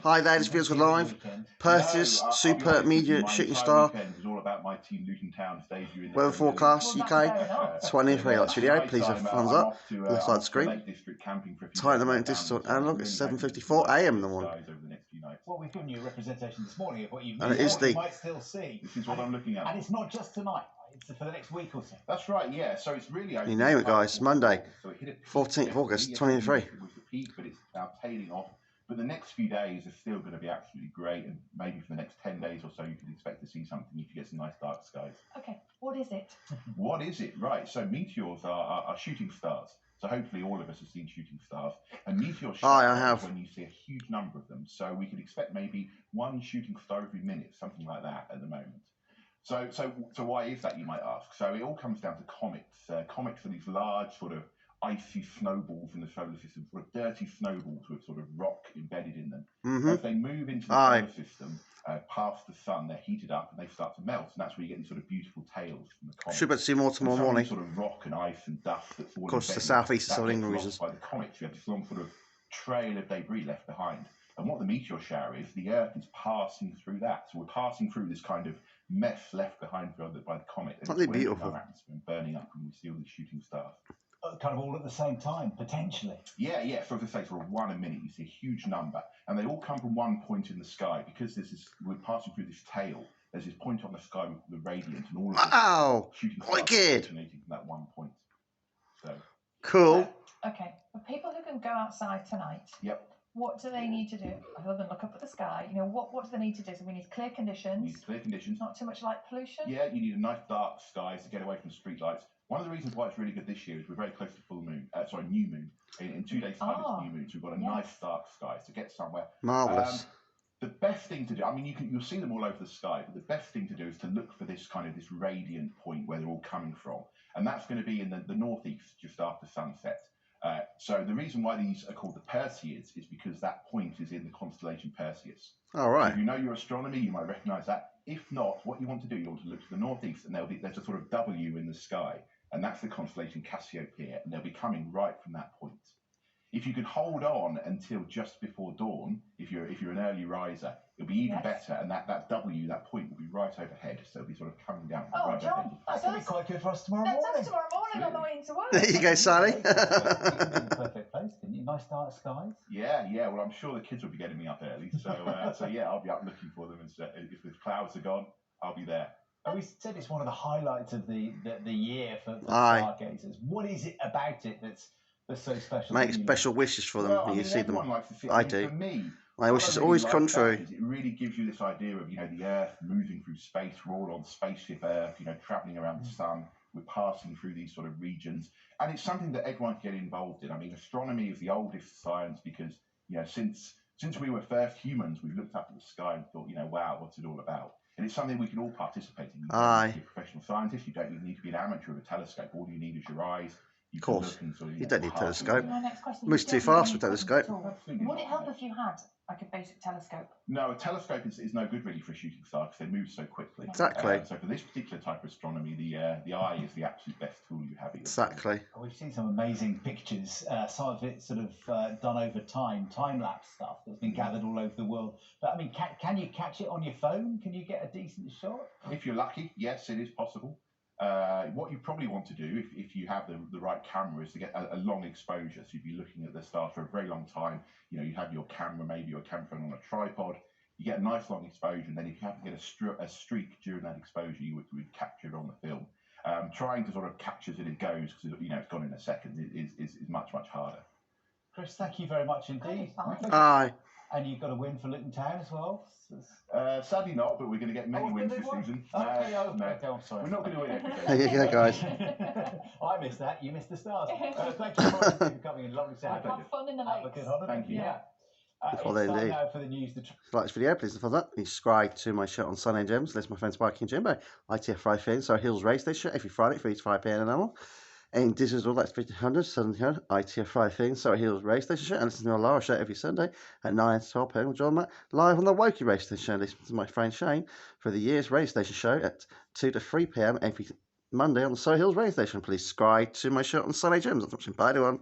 Hi there, this video's live. Perth's Super Media Shooting Star weather forecast UK 23. Like this video, please have thumbs up on the side of the screen. Time at the moment, digital analog, it's 7:54 AM in the morning. Well, we've given you a representation this morning of what you might still see. This is what I'm looking at. And it's not just tonight, it's for the next week or so. That's right, yeah. So it's really... You name it, guys. Monday, so it hit a peak 14th of August, 23. It was the peak, but it's now tailing off. But the next few days are still going to be absolutely great, and maybe for the next 10 days or so, you could expect to see something if you get some nice dark skies. Okay, what is it? What is it? Right, so meteors are shooting stars. So hopefully all of us have seen shooting stars. And meteors I have. when you see a huge number of them. So we could expect maybe one shooting star every minute, something like that at the moment. So why is that, you might ask? So it all comes down to comets. Comets are these large sort of icy snowballs in the solar system, sort of dirty snowballs with sort of rock embedded in them. As they move into the solar system, past the sun, they're heated up and they start to melt, and that's where you get these sort of beautiful tails from the comets. Should be able to see more tomorrow morning. Sort of rock and ice and dust that's all of course, embedded. the southeast of England regions. By the comets, you have this long sort of trail of debris left behind. And what the meteor shower is, the Earth is passing through that. So we're passing through this kind of mess left behind by the comet. Aren't they beautiful? And burning up, and we see all these shooting stars. Kind of all at the same time, potentially. Yeah. So as I say, sort of one a minute, you see a huge number, and they all come from one point in the sky because we're passing through this tail. There's this point on the sky with the radiant, and all of the shooting stars originating from that one point. So cool. Okay, for people who can go outside tonight. Yep. What do they need to do other than look up at the sky? You know, what do they need to do? So we need clear conditions. You need clear conditions. Not too much light pollution. Yeah, you need a nice dark skies to get away from street lights. One of the reasons why it's really good this year is we're very close to full moon. New moon. In 2 days' time, it's new moon. So we've got a nice dark sky to get somewhere. Marvellous. The best thing to do, I mean, you'll see them all over the sky, but the best thing to do is to look for this radiant point where they're all coming from. And that's going to be in the northeast, just after sunset. So the reason why these are called the Perseids is because that point is in the constellation Perseus. All right. So if you know your astronomy, you might recognise that. If not, what you want to do, you want to look to the northeast, and there's a sort of W in the sky, and that's the constellation Cassiopeia, and they'll be coming right from that point. If you can hold on until just before dawn, if you're an early riser, it'll be even better, and that W, that point, will be right overhead, so it'll be sort of coming down. Oh, John, that's going to be quite good for us tomorrow morning. That's tomorrow morning on the way into work. There you go, Sally. Perfect place, didn't you? Nice dark skies. Yeah. Well, I'm sure the kids will be getting me up early, so yeah, I'll be up looking for them. And if the clouds are gone, I'll be there. And we said it's one of the highlights of the year for stargazers. What is it about it that's so special? Make special wishes for them when you see them. I do. For me, my wish is always come true. It really gives you this idea of, the Earth moving through space. We're all on spaceship Earth, traveling around the sun. We're passing through these sort of regions, and it's something that everyone can get involved in. I mean, astronomy is the oldest science because since we were first humans, we've looked up at the sky and thought, wow, what's it all about? And it's something we can all participate in. You don't need to be a professional scientist. You don't even need to be an amateur with a telescope. All you need is your eyes. Of course. You don't need a telescope. Moves too fast with a telescope. Would it help if you had like a basic telescope? No, a telescope is no good really for a shooting star because they move so quickly. Exactly. So for this particular type of astronomy, the eye is the absolute best tool you have. Exactly. We've seen some amazing pictures. Some of it sort of done over time-lapse stuff that's been gathered all over the world. But I mean, can you catch it on your phone? Can you get a decent shot? If you're lucky, yes, it is possible. What you probably want to do, if you have the right camera, is to get a long exposure. So you'd be looking at the stars for a very long time. You have your camera, maybe your camera phone on a tripod. You get a nice long exposure, and then if you have to get a streak during that exposure, you would capture it on the film. Trying to sort of capture as it goes, because it's gone in a second, is much harder. Chris, thank you very much indeed. Aye. And you've got a win for Luton Town as well? Sadly not, but we're going to get many wins this season. Okay, I'm sorry. We're not going to win every day. There you go, guys. I missed that. You missed the stars. Thank you for coming in. Lovely to have you. Have fun in the lakes. Thank you. Yeah. Before they indeed. Now for the news. If you like this video, please thumbs up. Subscribe to my show on Sunday Gems. Listen to my friends Spiky and Jimbo. ITF Friday Fin, so Hills Race Station every Friday, 3 to 5 p.m. and all. And digital, that's 1500, Southern Hill, ITF Friday Fin, so Hills Race Station show. And listen to my Lara show every Sunday at 9 to 12 p.m. with John Matt live on the Woking Race Station show. Listen to my friend Shane for the Year's Race Station show at 2 to 3 p.m. every Monday on the Surrey Hills Race Station. Please subscribe to my show on Sunday Gems. I'm watching. Bye, everyone.